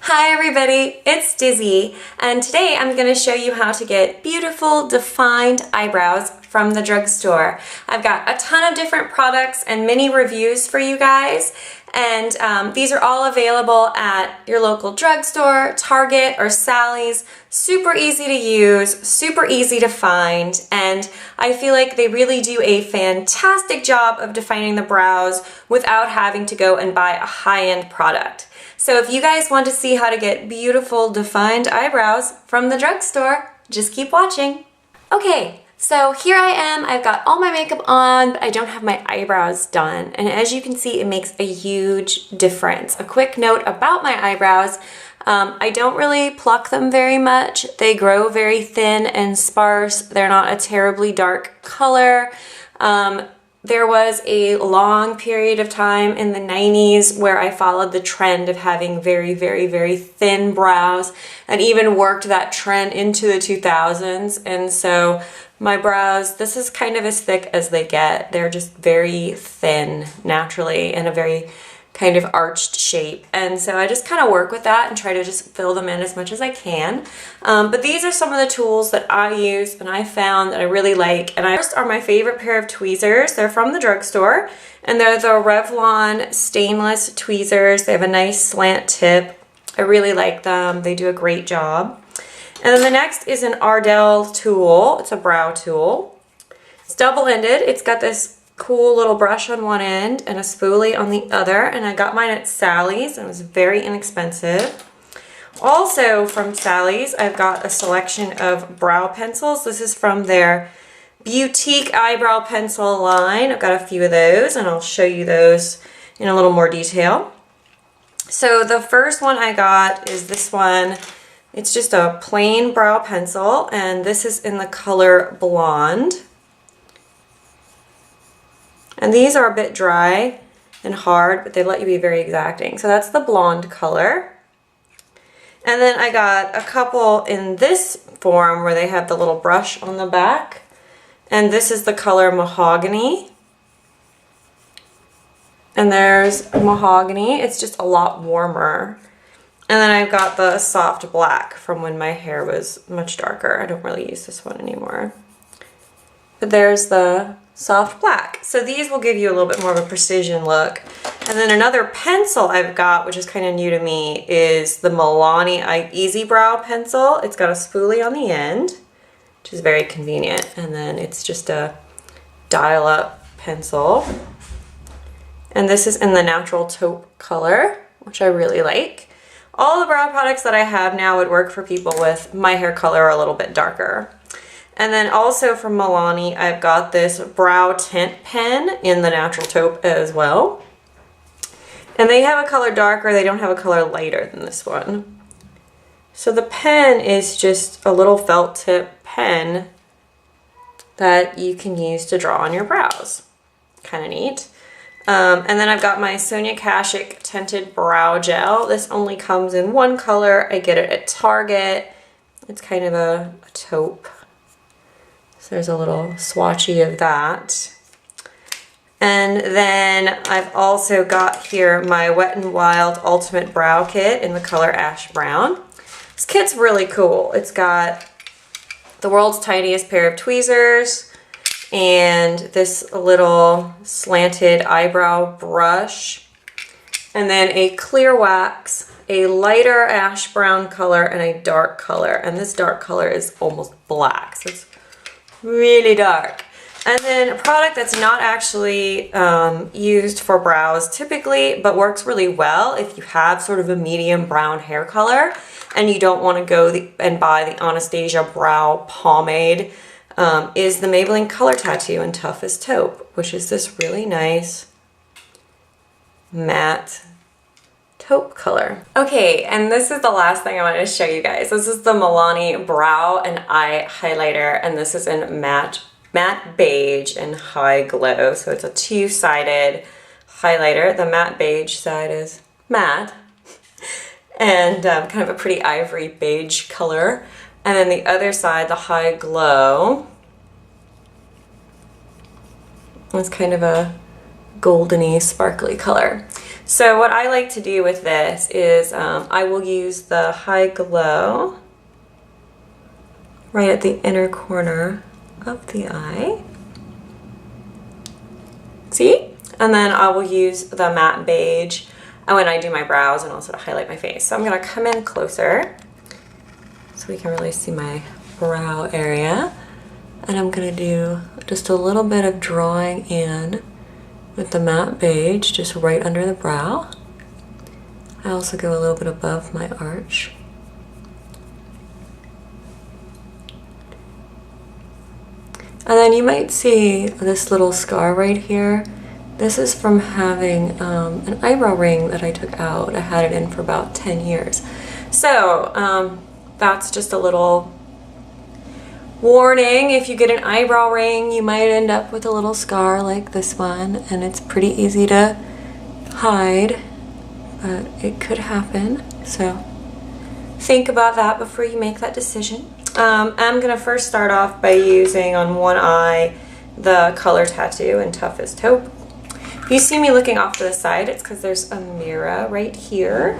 Hi everybody, it's Dizzy, and today I'm going to show you how to get beautiful defined eyebrows from the drugstore. I've got a ton of different products and mini reviews for you guys, and these are all available at your local drugstore, Target, or Sally's. Super easy to use, super easy to find, and I feel like they really do a fantastic job of defining the brows without having to go and buy a high-end product. So if you guys want to see how to get beautiful defined eyebrows from the drugstore, just keep watching. Okay, so here I am. I've got all my makeup on, but I don't have my eyebrows done. And as you can see, it makes a huge difference. A quick note about my eyebrows. I don't really pluck them very much. They grow very thin and sparse. They're not a terribly dark color. There was a long period of time in the 90s where I followed the trend of having very, very, very thin brows and even worked that trend into the 2000s. And so my brows, this is kind of as thick as they get. They're just very thin naturally and a very kind of arched shape. And so I just kind of work with that and try to just fill them in as much as I can. But these are some of the tools that I use and I found that I really like. And first are my favorite pair of tweezers. They're from the drugstore and they're the Revlon stainless tweezers. They have a nice slant tip. I really like them. They do a great job. And then the next is an Ardell tool. It's a brow tool. It's double-ended. It's got this cool little brush on one end and a spoolie on the other, and I got mine at Sally's and it was very inexpensive. Also from Sally's, I've got a selection of brow pencils. This is from their Boutique Eyebrow Pencil line. I've got a few of those and I'll show you those in a little more detail. So the first one I got is this one. It's just a plain brow pencil and this is in the color Blonde. And these are a bit dry and hard, but they let you be very exacting. So that's the Blonde color. And then I got a couple in this form where they have the little brush on the back. And this is the color Mahogany. And there's Mahogany. It's just a lot warmer. And then I've got the soft black from when my hair was much darker. I don't really use this one anymore. But there's the soft black. So these will give you a little bit more of a precision look. And then another pencil I've got, which is kind of new to me, is the Milani Easy Brow Pencil. It's got a spoolie on the end, which is very convenient. And then it's just a dial-up pencil. And this is in the natural taupe color, which I really like. All the brow products that I have now would work for people with my hair color a little bit darker. And then also from Milani, I've got this brow tint pen in the natural taupe as well. And they have a color darker, they don't have a color lighter than this one. So the pen is just a little felt tip pen that you can use to draw on your brows. Kind of neat. And then I've got my Sonia Kashuk Tinted Brow Gel. This only comes in one color. I get it at Target. It's kind of a taupe. So there's a little swatchy of that. And then I've also got here my Wet n Wild Ultimate Brow Kit in the color Ash Brown. This kit's really cool. It's got the world's tiniest pair of tweezers and this little slanted eyebrow brush. And then a clear wax, a lighter ash brown color, and a dark color. And this dark color is almost black. So it's really dark. And then a product that's not actually used for brows typically, but works really well if you have sort of a medium brown hair color and you don't want to go and buy the Anastasia Brow Pomade, is the Maybelline Color Tattoo in Tough as Taupe, which is this really nice matte taupe color. Okay, and this is the last thing I wanted to show you guys. This is the Milani Brow and Eye Highlighter, and this is in matte beige and high glow. So it's a two-sided highlighter. The matte beige side is matte and kind of a pretty ivory beige color. And then the other side, the high glow, is kind of a goldeny, sparkly color. So what I like to do with this is I will use the High Glow right at the inner corner of the eye. See? And then I will use the matte beige when I do my brows and also to highlight my face. So I'm gonna come in closer so we can really see my brow area. And I'm gonna do just a little bit of drawing in with the matte beige, just right under the brow. I also go a little bit above my arch. And then you might see this little scar right here. This is from having an eyebrow ring that I took out. I had it in for about 10 years. So that's just a little warning. If you get an eyebrow ring, you might end up with a little scar like this one, and it's pretty easy to hide, but it could happen. So think about that before you make that decision. I'm gonna first start off by using on one eye the Color Tattoo in Tough as Taupe. If you see me looking off to the side, it's because there's a mirror right here.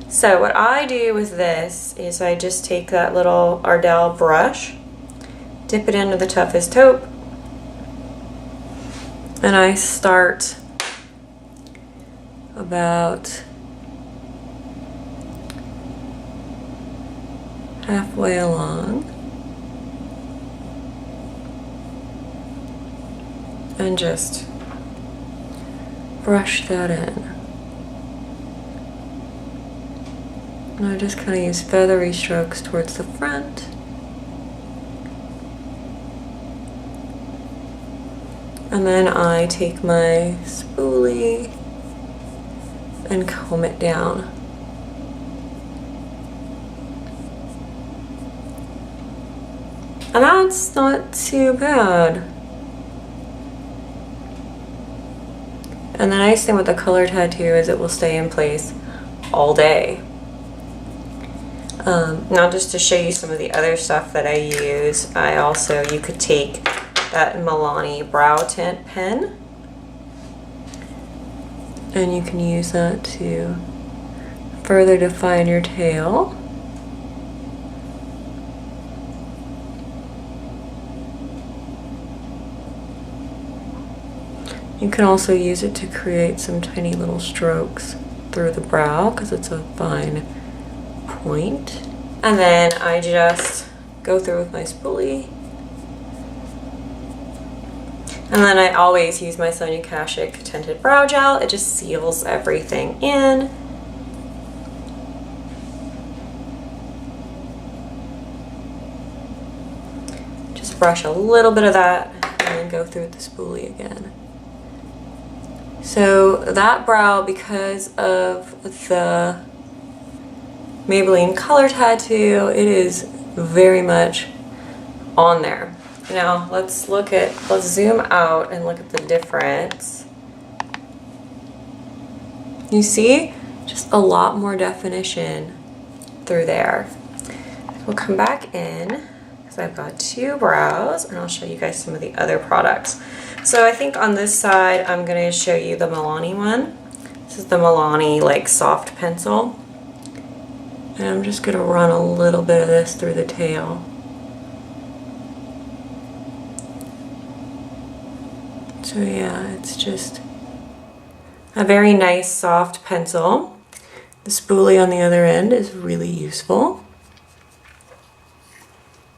So what I do with this is I just take that little Ardell brush, dip it into the Tough as Taupe, and I start about halfway along and just brush that in. And I just kind of use feathery strokes towards the front. And then I take my spoolie and comb it down. And that's not too bad. And the nice thing with the Color Tattoo is it will stay in place all day. Now just to show you some of the other stuff that I use, you could take that Milani brow tint pen and you can use that to further define your tail. You can also use it to create some tiny little strokes through the brow because it's a fine point. And then I just go through with my spoolie. And then I always use my Sonia Kashuk tinted brow gel. It just seals everything in. Just brush a little bit of that and then go through with the spoolie again. So that brow, because of the Maybelline Color Tattoo, it is very much on there. Now let's zoom out and look at the difference. You see? Just a lot more definition through there. We'll come back in because I've got two brows and I'll show you guys some of the other products. So I think on this side I'm going to show you the Milani one. This is the Milani like soft pencil. And I'm just going to run a little bit of this through the tail. So yeah, it's just a very nice soft pencil. The spoolie on the other end is really useful.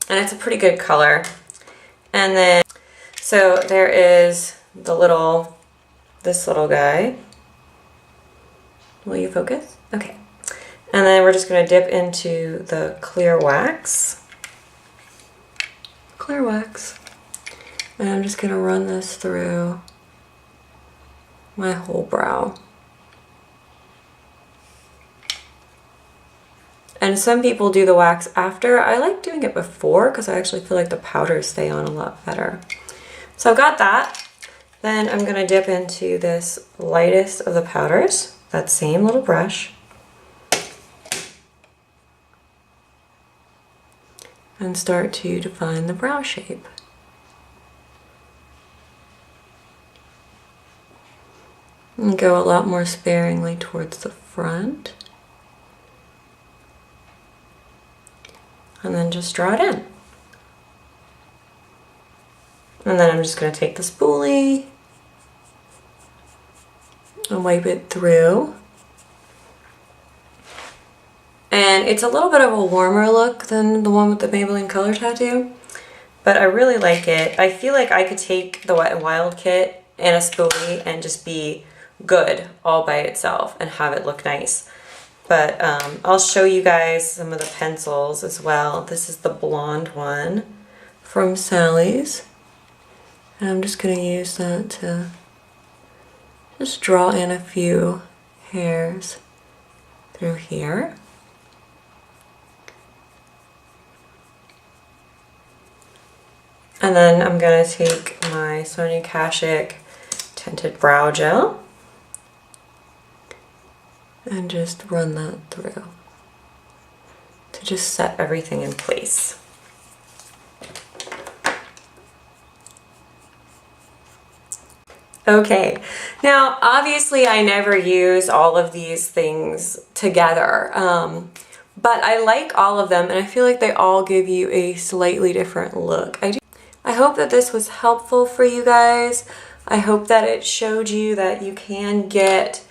And it's a pretty good color. And then, so there is this little guy. Will you focus? Okay. And then we're just going to dip into the clear wax. Clear wax. And I'm just going to run this through my whole brow. And some people do the wax after. I like doing it before because I actually feel like the powders stay on a lot better. So I've got that. Then I'm going to dip into this lightest of the powders, that same little brush. And start to define the brow shape. And go a lot more sparingly towards the front. And then just draw it in. And then I'm just going to take the spoolie and wipe it through. And it's a little bit of a warmer look than the one with the Maybelline Color Tattoo, but I really like it. I feel like I could take the Wet n Wild kit and a spoolie and just be good all by itself and have it look nice. But I'll show you guys some of the pencils as well. This is the blonde one from Sally's. And I'm just going to use that to just draw in a few hairs through here. And then I'm going to take my Sonia Kashuk Tinted Brow Gel and just run that through to just set everything in place. Okay, now obviously I never use all of these things together, but I like all of them and I feel like they all give you a slightly different look. I hope that this was helpful for you guys. I hope that it showed you that you can get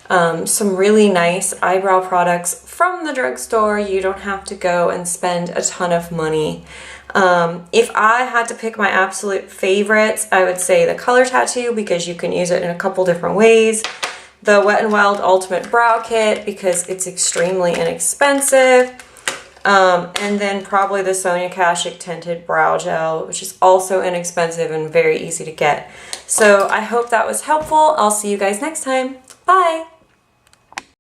some really nice eyebrow products from the drugstore. You don't have to go and spend a ton of money. If I had to pick my absolute favorites, I would say the Color Tattoo because you can use it in a couple different ways. The Wet n Wild Ultimate Brow Kit because it's extremely inexpensive. And then probably the Sonia Kashuk Tinted Brow Gel, which is also inexpensive and very easy to get. So I hope that was helpful. I'll see you guys next time. Bye!